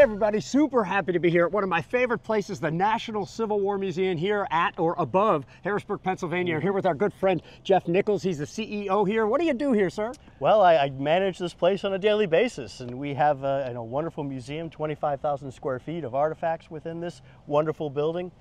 everybody, super happy to be here at one of my favorite places, the National Civil War Museum here at or above Harrisburg, Pennsylvania. Here with our good friend Jeff Nichols. He's the CEO here. What do you do here, sir? Well, I manage this place on a daily basis, and we have a wonderful museum, 25,000 square feet of artifacts within this wonderful building.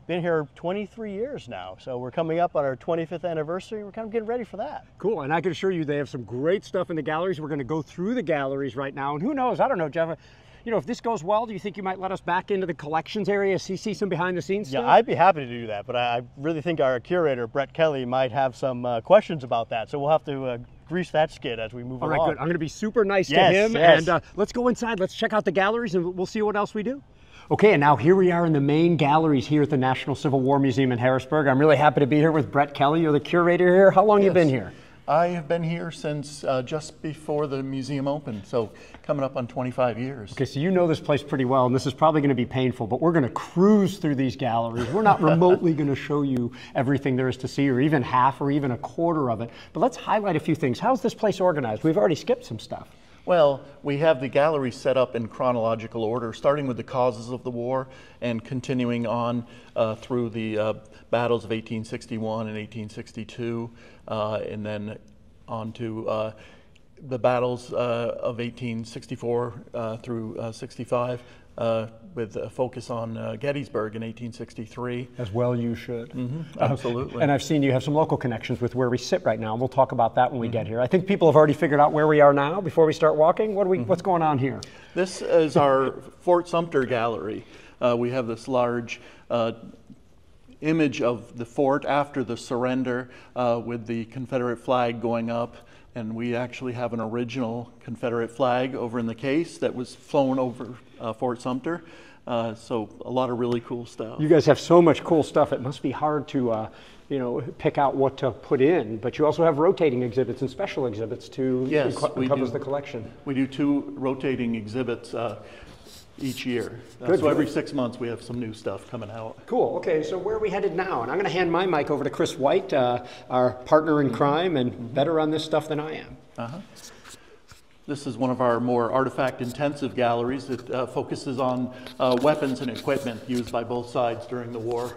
Been here 23 years now, so we're coming up on our 25th anniversary. We're kind of getting ready for that. Cool, and I can assure you they have some great stuff in the galleries. We're going to go through the galleries right now, and who knows, I don't know, Jeff, you know, if this goes well, do you think you might let us back into the collections area, see some behind the scenes stuff? Yeah, I'd be happy to do that, but I really think our curator, Kelley, might have some questions about that, so we'll have to grease that skid as we move along. All right, good. I'm going to be super nice to him, yes. And let's go inside. Let's check out the galleries, and we'll see what else we do. Okay, and now here we are in the main galleries here at the National Civil War Museum in Harrisburg. I'm really happy to be here with Kelley. You're the curator here. How long have you been here? I have been here since just before the museum opened, so coming up on 25 years. Okay, so you know this place pretty well, and this is probably going to be painful, but we're going to cruise through these galleries. We're not remotely going to show you everything there is to see, or even half or even a quarter of it, but let's highlight a few things. How's this place organized? We've already skipped some stuff. Well, we have the gallery set up in chronological order, starting with the causes of the war and continuing on through the battles of 1861 and 1862, and then on to the battles of 1864 through 65. With a focus on Gettysburg in 1863. As well you should. Mm-hmm. Absolutely. And I've seen you have some local connections with where we sit right now. We'll talk about that when we get here. I think people have already figured out where we are now before we start walking. What's going on here? This is our Fort Sumter gallery. We have this large image of the fort after the surrender with the Confederate flag going up. And we actually have an original Confederate flag over in the case that was flown over Fort Sumter. So a lot of really cool stuff. You guys have so much cool stuff. It must be hard to pick out what to put in. But you also have rotating exhibits and special exhibits to encompass the collection. We do 2 rotating exhibits each year. So every 6 months we have some new stuff coming out. Cool. Okay, so where are we headed now? And I'm going to hand my mic over to Kris White, our partner in crime and better on this stuff than I am. This is one of our more artifact-intensive galleries. It focuses on weapons and equipment used by both sides during the war.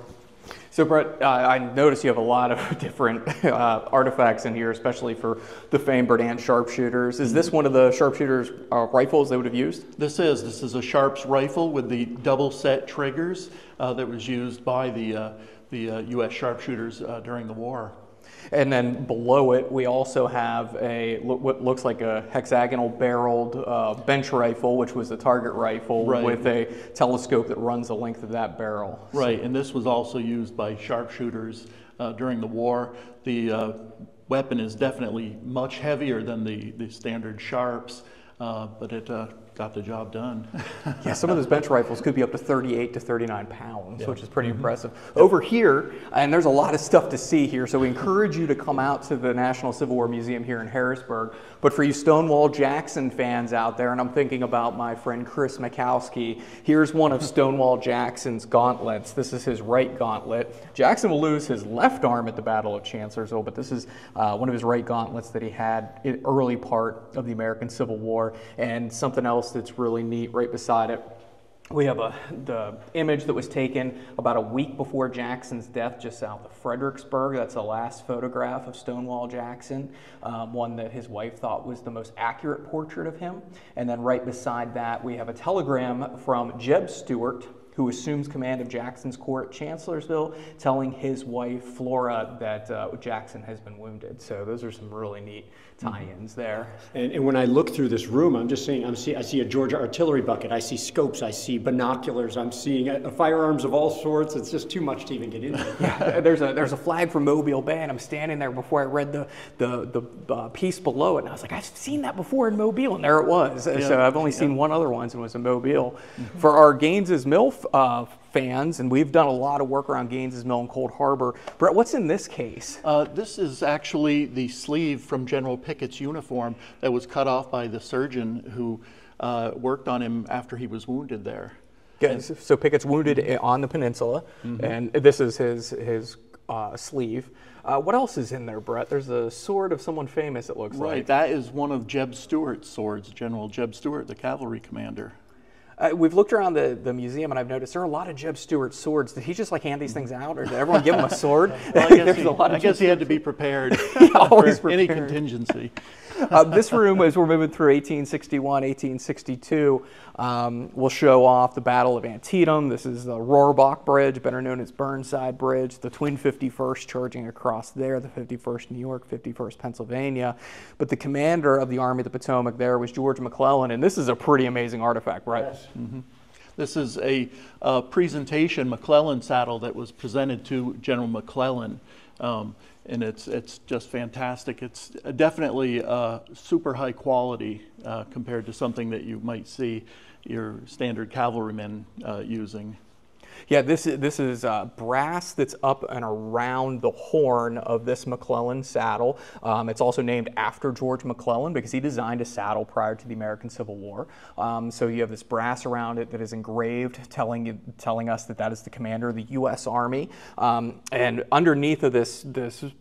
So Brett, I noticed you have a lot of different artifacts in here, especially for the famed Burdett sharpshooters. Is this one of the sharpshooters rifles they would have used? This is a Sharps rifle with the double set triggers that was used by the U.S. sharpshooters during the war. And then below it, we also have what looks like a hexagonal barreled bench rifle, which was a target rifle with a telescope that runs the length of that barrel. Right, and this was also used by sharpshooters during the war. The weapon is definitely much heavier than the standard Sharps, but it got the job done. Yeah, some of those bench rifles could be up to 38 to 39 pounds, which is pretty impressive. Over here, and there's a lot of stuff to see here, so we encourage you to come out to the National Civil War Museum here in Harrisburg. But for you Stonewall Jackson fans out there, and I'm thinking about my friend Chris Mikowski, here's one of Stonewall Jackson's gauntlets. This is his right gauntlet. Jackson will lose his left arm at the Battle of Chancellorsville, but this is one of his right gauntlets that he had in early part of the American Civil War. And something else that's really neat right beside it, we have the image that was taken about a week before Jackson's death just south of Fredericksburg. That's the last photograph of Stonewall Jackson, one that his wife thought was the most accurate portrait of him. And then right beside that, we have a telegram from Jeb Stuart, who assumes command of Jackson's corps at Chancellorsville, telling his wife, Flora, that Jackson has been wounded. So those are some really neat tie-ins there. And when I look through this room, I'm just seeing, I see a Georgia artillery bucket, I see scopes, I see binoculars, I'm seeing firearms of all sorts. It's just too much to even get into. Yeah, there's a flag from Mobile Bay, and I'm standing there before I read the piece below it, and I was like, I've seen that before in Mobile, and there it was. Yeah. So I've only seen one other one, and it was in Mobile. For our Gaines's Mill fans, and we've done a lot of work around Gaines's Mill and Cold Harbor. Brett, what's in this case? This is actually the sleeve from General Pickett's uniform that was cut off by the surgeon who worked on him after he was wounded there. Yes, so Pickett's wounded on the peninsula, and this is his sleeve. What else is in there, Brett? There's a sword of someone famous, it looks like. Right, that is one of Jeb Stuart's swords, General Jeb Stuart, the cavalry commander. We've looked around the museum, and I've noticed there are a lot of Jeb Stuart swords. Did he just like hand these things out, or did everyone give him a sword? Well, I guess he had to be prepared Always for any prepared. contingency. This room, as we're moving through 1861, 1862, will show off the Battle of Antietam. This is the Rohrbach Bridge, better known as Burnside Bridge, the Twin 51st charging across there, the 51st New York, 51st Pennsylvania. But the commander of the Army of the Potomac there was George McClellan, and this is a pretty amazing artifact, right? Yes. Mm-hmm. This is a presentation McClellan saddle that was presented to General McClellan. And it's just fantastic. It's definitely super high quality compared to something that you might see your standard cavalrymen using. Yeah, this is brass that's up and around the horn of this McClellan saddle. It's also named after George McClellan because he designed a saddle prior to the American Civil War. So you have this brass around it that is engraved, telling us that is the commander of the U.S. Army. And underneath of this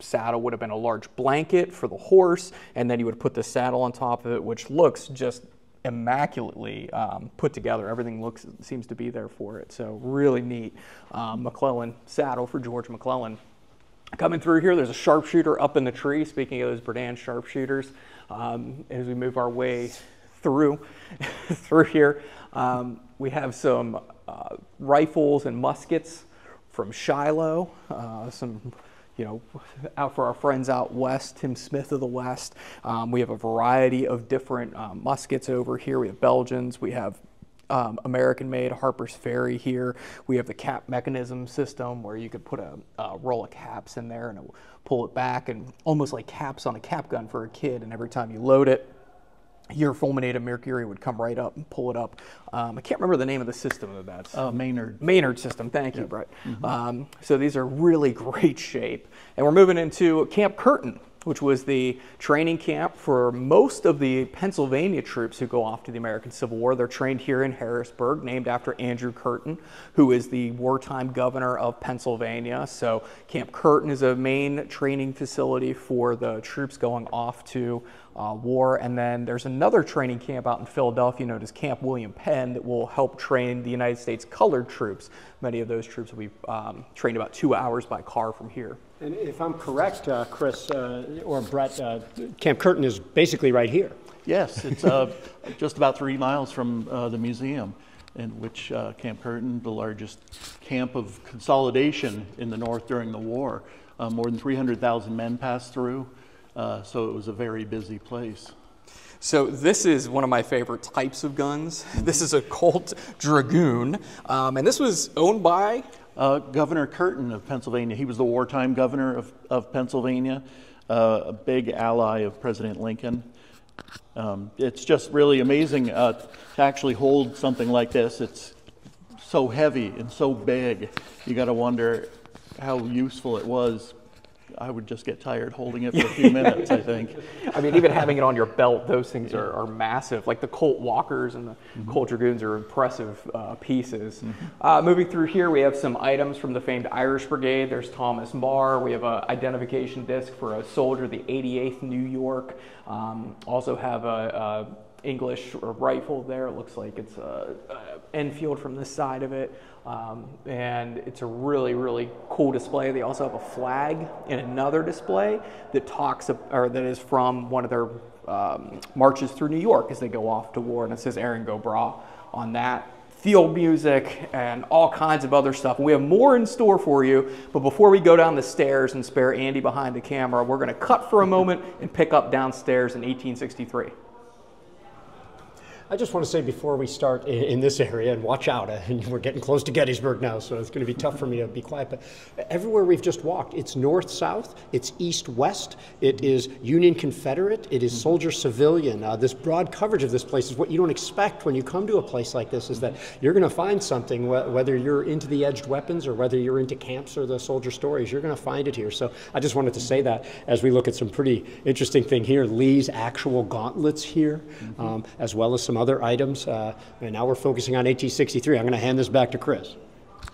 saddle would have been a large blanket for the horse, and then you would put the saddle on top of it, which looks just immaculately put together. Everything seems to be there for it. So really neat McClellan saddle for George McClellan. Coming through here, there's a sharpshooter up in the tree. Speaking of those Berdan sharpshooters, as we move our way through here, we have some rifles and muskets from Shiloh. Out for our friends out west, Tim Smith of the West. We have a variety of different muskets over here. We have Belgians. We have American-made Harper's Ferry here. We have the cap mechanism system where you could put a roll of caps in there and pull it back, and almost like caps on a cap gun for a kid. And every time you load it, your fulminated mercury would come right up and pull it up. I can't remember the name of the system of that. Maynard. Maynard system, thank you, Brett. Mm-hmm. So these are really great shape. And we're moving into Camp Curtin, which was the training camp for most of the Pennsylvania troops who go off to the American Civil War. They're trained here in Harrisburg, named after Andrew Curtin, who is the wartime governor of Pennsylvania. So Camp Curtin is a main training facility for the troops going off to war. And then there's another training camp out in Philadelphia known as Camp William Penn that will help train the United States colored troops. Many of those troops will be trained about 2 hours by car from here. And if I'm correct, Kris or Brett, Camp Curtin is basically right here. Yes, it's just about 3 miles from the museum, in which Camp Curtin, the largest camp of consolidation in the North during the war, more than 300,000 men passed through, so it was a very busy place. So this is one of my favorite types of guns. This is a Colt Dragoon, and this was owned by Governor Curtin of Pennsylvania. He was the wartime governor of Pennsylvania, a big ally of President Lincoln. It's just really amazing to actually hold something like this. It's so heavy and so big. You got to wonder how useful it was. I would just get tired holding it for a few minutes, I think. I mean, even having it on your belt, those things are massive. Like the Colt Walkers and the Colt Dragoons are impressive pieces. Moving through here, we have some items from the famed Irish Brigade. There's Thomas Marr. We have an identification disc for a soldier, the 88th New York. Also have a English rifle there. It looks like it's Enfield from this side of it. And it's a really, really cool display. They also have a flag in another display that that is from one of their marches through New York as they go off to war, and it says Aaron Go Bragh on that. Field music and all kinds of other stuff. We have more in store for you, but before we go down the stairs and spare Andy behind the camera, we're going to cut for a moment and pick up downstairs in 1863. I just want to say before we start in this area, and watch out, and we're getting close to Gettysburg now, so it's going to be tough for me to be quiet, but everywhere we've just walked, it's north-south, it's east-west, it is Union-Confederate, it is soldier-civilian. This broad coverage of this place is what you don't expect when you come to a place like this, is that you're going to find something, whether you're into the edged weapons or whether you're into camps or the soldier stories, you're going to find it here. So I just wanted to say that as we look at some pretty interesting thing here, Lee's actual gauntlets here, as well as some other items, and now we're focusing on 1863. I'm going to hand this back to Kris.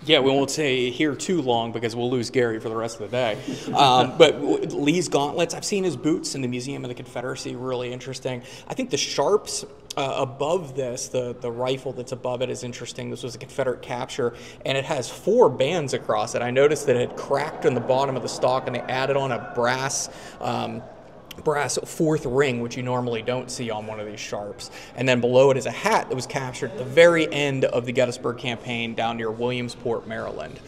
Yeah, we won't stay here too long because we'll lose Garry for the rest of the day. But Lee's gauntlets, I've seen his boots in the Museum of the Confederacy, really interesting. I think the sharps above this, the rifle that's above it is interesting. This was a Confederate capture, and it has 4 bands across it. I noticed that it had cracked in the bottom of the stock, and they added on a brass 4th ring, which you normally don't see on one of these sharps. And then below it is a hat that was captured at the very end of the Gettysburg campaign down near Williamsport, Maryland.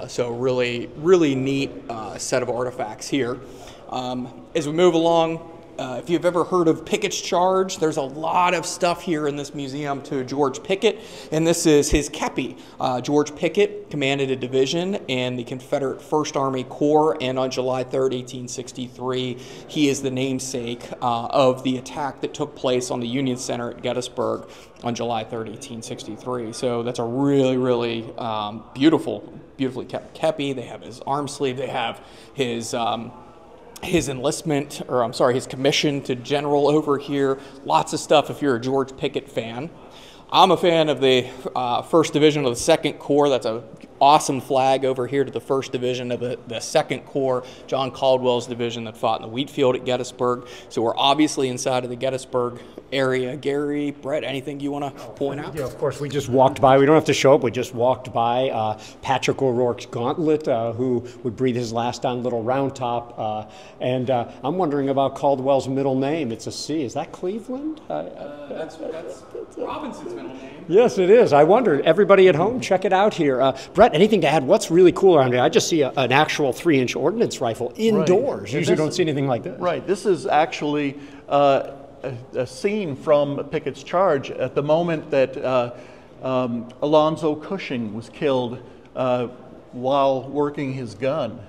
So really, really neat set of artifacts here. As we move along, if you've ever heard of Pickett's Charge, there's a lot of stuff here in this museum to George Pickett, and this is his kepi. George Pickett commanded a division in the Confederate 1st Army Corps, and on July 3rd, 1863, he is the namesake of the attack that took place on the Union Center at Gettysburg on July 3rd, 1863. So that's a really, really beautifully kept kepi. They have his arm sleeve. They have his enlistment, or I'm sorry, his commission to general over here. Lots of stuff if you're a George Pickett fan. I'm a fan of the 1st Division of the 2nd Corps. That's an awesome flag over here to the 1st Division of the 2nd Corps, John Caldwell's division that fought in the wheat field at Gettysburg. So we're obviously inside of the Gettysburg area. Garry, Brett, anything you want to point out? Yeah, of course, we just walked by. We don't have to show up. We just walked by Patrick O'Rourke's gauntlet, who would breathe his last on Little Round Top. And I'm wondering about Caldwell's middle name. It's a C. Is that Cleveland? That's Robinson's middle name. Yes, it is. I wondered. Everybody at home, check it out here. Brett, anything to add? What's really cool around here? I just see an actual 3-inch ordnance rifle indoors. Right. Usually don't see anything like this. Right. This is actually a scene from Pickett's Charge at the moment that Alonzo Cushing was killed while working his gun.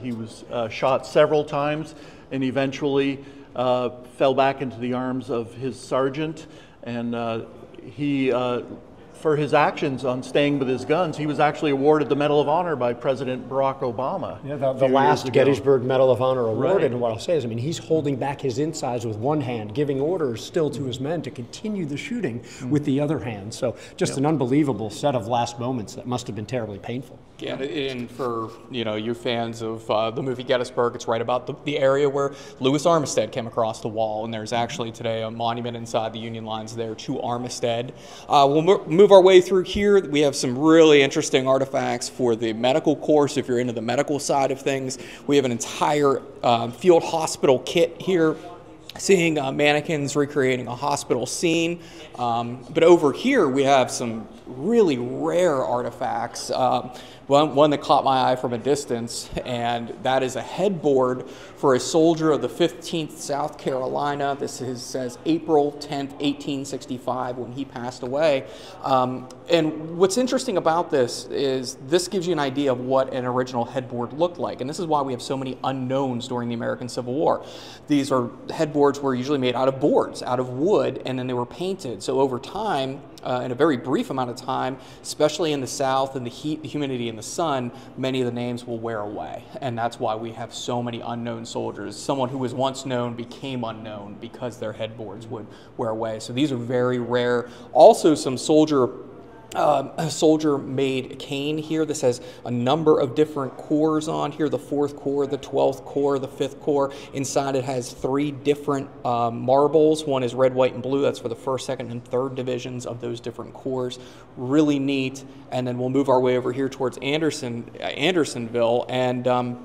He was shot several times and eventually fell back into the arms of his sergeant, and he for his actions on staying with his guns, he was actually awarded the Medal of Honor by President Barack Obama. Yeah, the last Gettysburg Medal of Honor award. Right. And what I'll say is, I mean, he's holding back his insides with one hand, giving orders still to his men to continue the shooting with the other hand. So just an unbelievable set of last moments that must have been terribly painful. Yeah, and for you fans of the movie Gettysburg, it's right about the area where Louis Armistead came across the wall, and there's actually today a monument inside the Union lines there to Armistead. We'll move our way through here. We have some really interesting artifacts for the medical course. If you're into the medical side of things, we have an entire field hospital kit here, seeing mannequins recreating a hospital scene. But over here we have some really rare artifacts. One that caught my eye from a distance, and that is a headboard for a soldier of the 15th South Carolina. This says April 10th, 1865, when he passed away. And what's interesting about this is this gives you an idea of what an original headboard looked like, and this is why we have so many unknowns during the American Civil War. These headboards were usually made out of boards, out of wood, and then they were painted. So over time, in a very brief amount of time, especially in the South and the heat, the humidity, and the sun, many of the names will wear away. And that's why we have so many unknown soldiers. Someone who was once known became unknown because their headboards would wear away. So these are very rare. Also some a soldier-made cane here. This has a number of different corps on here, the 4th Corps, the 12th Corps, the 5th Corps. Inside it has 3 different marbles. One is red, white, and blue. That's for the 1st, 2nd, and 3rd divisions of those different corps. Really neat. And then we'll move our way over here towards Andersonville. And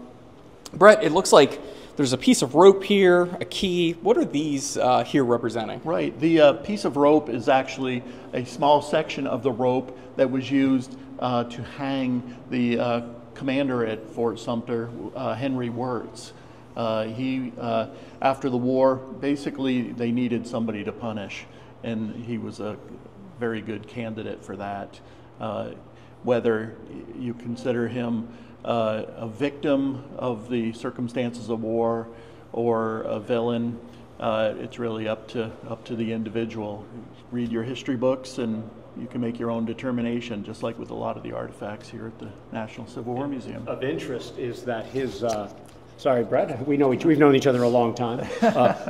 Brett, it looks like there's a piece of rope here, a key. What are these here representing? Right. The piece of rope is actually a small section of the rope that was used to hang the commander at Fort Sumter, Henry Wirz. He, after the war, basically they needed somebody to punish, and he was a very good candidate for that. Whether you consider him a victim of the circumstances of war or a villain, it's really up to the individual. Read your history books and you can make your own determination, just like with a lot of the artifacts here at the National Civil War Museum. Of interest is that his sorry, Brett, we've known each other a long time,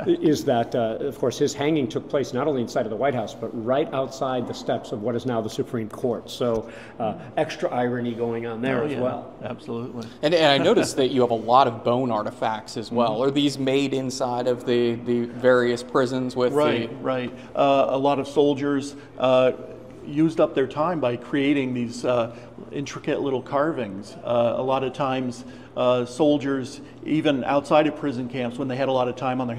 is that, of course, his hanging took place not only inside of the White House, but right outside the steps of what is now the Supreme Court. So extra irony going on there as well. Absolutely. And I noticed that you have a lot of bone artifacts as well. Are these made inside of the various prisons with Right. A lot of soldiers used up their time by creating these intricate little carvings. A lot of times soldiers, even outside of prison camps, when they had a lot of time on their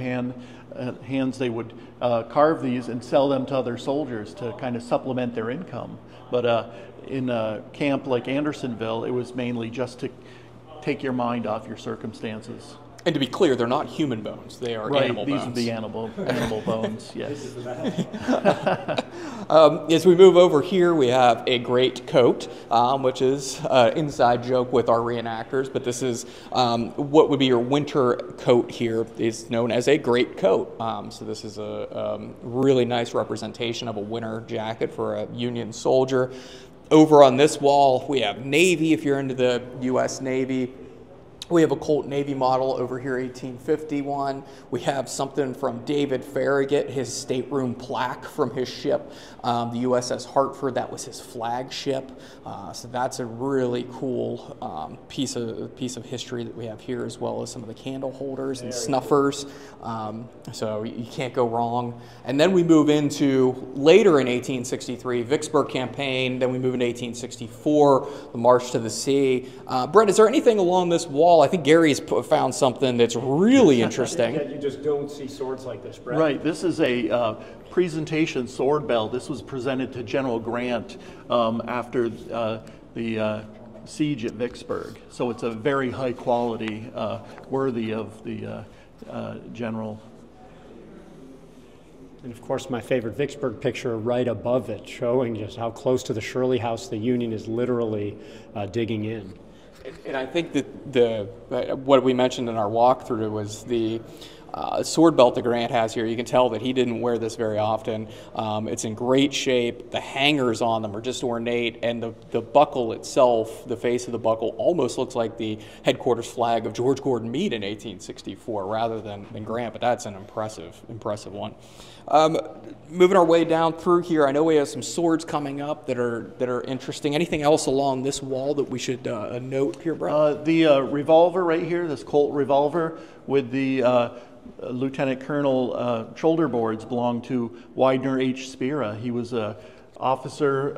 hands, they would carve these and sell them to other soldiers to kind of supplement their income. But in a camp like Andersonville, it was mainly just to take your mind off your circumstances. And to be clear, they're not human bones; they are animal bones. These are the animal bones. Yes. As we move over here, we have a great coat, which is an inside joke with our reenactors. But this is what would be your winter coat here is known as a great coat. So this is a really nice representation of a winter jacket for a Union soldier. Over on this wall, we have Navy. If you're into the U.S. Navy. We have a Colt Navy model over here, 1851. We have something from David Farragut, his stateroom plaque from his ship, the USS Hartford. That was his flagship. So that's a really cool piece of history that we have here, as well as some of the candle holders and snuffers. So you can't go wrong. And then we move into later in 1863, Vicksburg campaign. Then we move into 1864, the March to the Sea. Brett, is there anything along this wall? I think Gary's found something that's really interesting. You just don't see swords like this, Brett. Right. This is a presentation sword belt. This was presented to General Grant after the siege at Vicksburg. So it's a very high quality, worthy of the general. And of course, my favorite Vicksburg picture right above it, showing just how close to the Shirley House the Union is literally digging in. And I think that what we mentioned in our walkthrough was the sword belt that Grant has here. You can tell that he didn't wear this very often. It's in great shape. The hangers on them are just ornate, and the buckle itself, the face of the buckle, almost looks like the headquarters flag of George Gordon Meade in 1864 rather than Grant, but that's an impressive one. Moving our way down through here, I know we have some swords coming up that are interesting. Anything else along this wall that we should note here, Brett? The revolver right here, this Colt revolver with the Lieutenant Colonel shoulder boards belonged to Widener H. Spira. He was an officer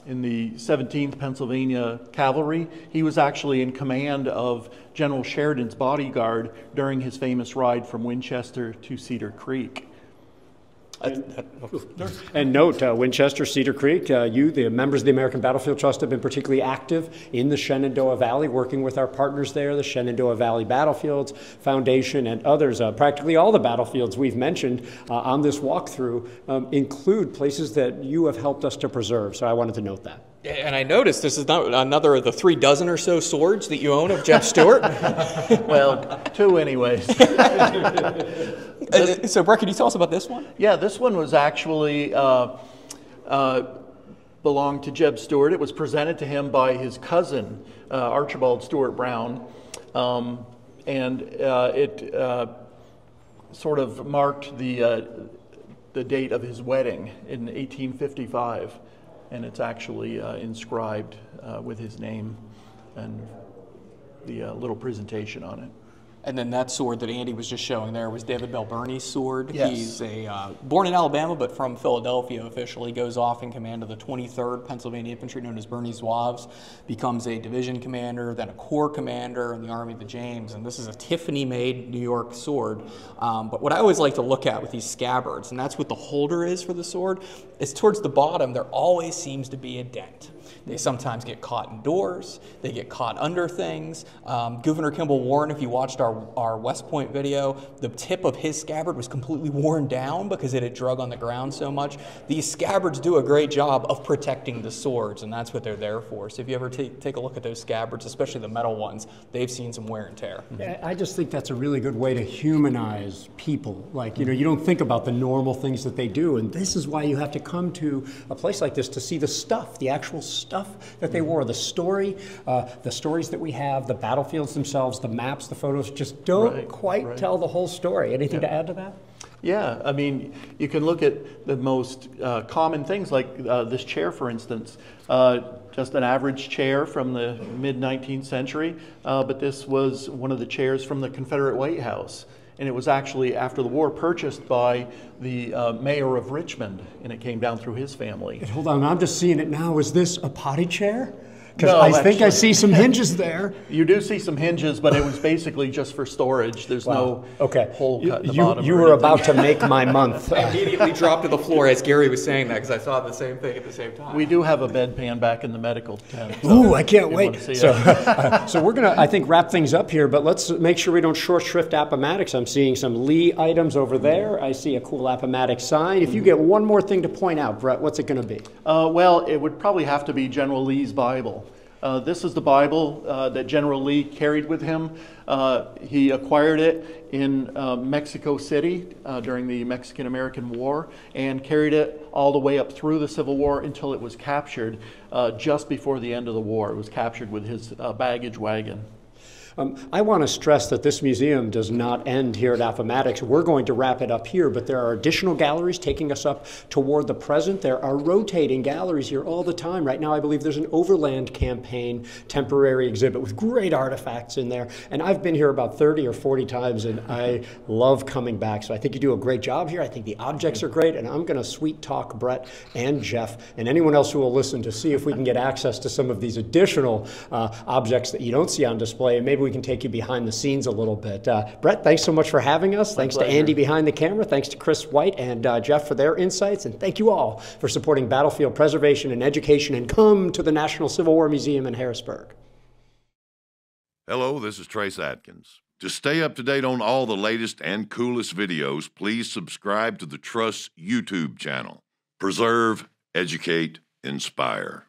in the 17th Pennsylvania Cavalry. He was actually in command of General Sheridan's bodyguard during his famous ride from Winchester to Cedar Creek. And note, Winchester, Cedar Creek, the members of the American Battlefield Trust have been particularly active in the Shenandoah Valley, working with our partners there, the Shenandoah Valley Battlefields Foundation and others. Practically all the battlefields we've mentioned on this walkthrough include places that you have helped us to preserve, so I wanted to note that. And I noticed this is not another of the 3 dozen or so swords that you own of Jeb Stuart. Well, 2 anyways. So, Brett, can you tell us about this one? Yeah, this one was actually belonged to Jeb Stuart. It was presented to him by his cousin, Archibald Stuart Brown, and it sort of marked the date of his wedding in 1855. And it's actually inscribed with his name and the little presentation on it. And then that sword that Andy was just showing there was David Bell Birney's sword. Yes. He's born in Alabama, but from Philadelphia officially, goes off in command of the 23rd Pennsylvania Infantry, known as Birney Zouaves, becomes a division commander, then a corps commander in the Army of the James. And this is a Tiffany-made New York sword. But what I always like to look at with these scabbards, and that's what the holder is for the sword, is towards the bottom, there always seems to be a dent. They sometimes get caught in doors. They get caught under things. Governor Kimball Warren, if you watched our West Point video, the tip of his scabbard was completely worn down because it had drug on the ground so much. These scabbards do a great job of protecting the swords, and that's what they're there for. So if you ever take a look at those scabbards, especially the metal ones, they've seen some wear and tear. Yeah, I just think that's a really good way to humanize people. Like, you don't think about the normal things that they do, and this is why you have to come to a place like this to see the stuff, the actual stuff that they wore, the stories that we have, the battlefields themselves, the maps, the photos, just don't quite tell the whole story. Anything to add to that? Yeah, I mean, you can look at the most common things like this chair, for instance. Just an average chair from the mid-19th century, but this was one of the chairs from the Confederate White House. And it was actually, after the war, purchased by the mayor of Richmond, and it came down through his family. And hold on, I'm just seeing it now. Is this a potty chair? Because No, I think I see some hinges there. You do see some hinges, but it was basically just for storage. There's no hole cut in the bottom. You were about to make my month. I immediately dropped to the floor as Garry was saying that because I saw the same thing at the same time. We do have a bedpan back in the medical tent. So Ooh, I can't wait. So we're going to, I think, wrap things up here, but let's make sure we don't short shrift Appomattox. I'm seeing some Lee items over there. I see a cool Appomattox sign. If you get one more thing to point out, Brett, what's it going to be? well, it would probably have to be General Lee's Bible. This is the Bible that General Lee carried with him. He acquired it in Mexico City during the Mexican-American War and carried it all the way up through the Civil War until it was captured just before the end of the war. It was captured with his baggage wagon. I want to stress that this museum does not end here at Appomattox. We're going to wrap it up here, but there are additional galleries taking us up toward the present. There are rotating galleries here all the time. Right now, I believe there's an Overland Campaign temporary exhibit with great artifacts in there. And I've been here about 30 or 40 times, and I love coming back. So I think you do a great job here. I think the objects are great, and I'm going to sweet talk Brett and Jeff and anyone else who will listen to see if we can get access to some of these additional objects that you don't see on display, and maybe we can take you behind the scenes a little bit. Brett, thanks so much for having us. Thanks to Andy behind the camera. Thanks to Kris White and Jeff for their insights. And thank you all for supporting battlefield preservation and education. And come to the National Civil War Museum in Harrisburg. Hello, this is Trace Atkins. To stay up to date on all the latest and coolest videos, please subscribe to the Trust's YouTube channel. Preserve, educate, inspire.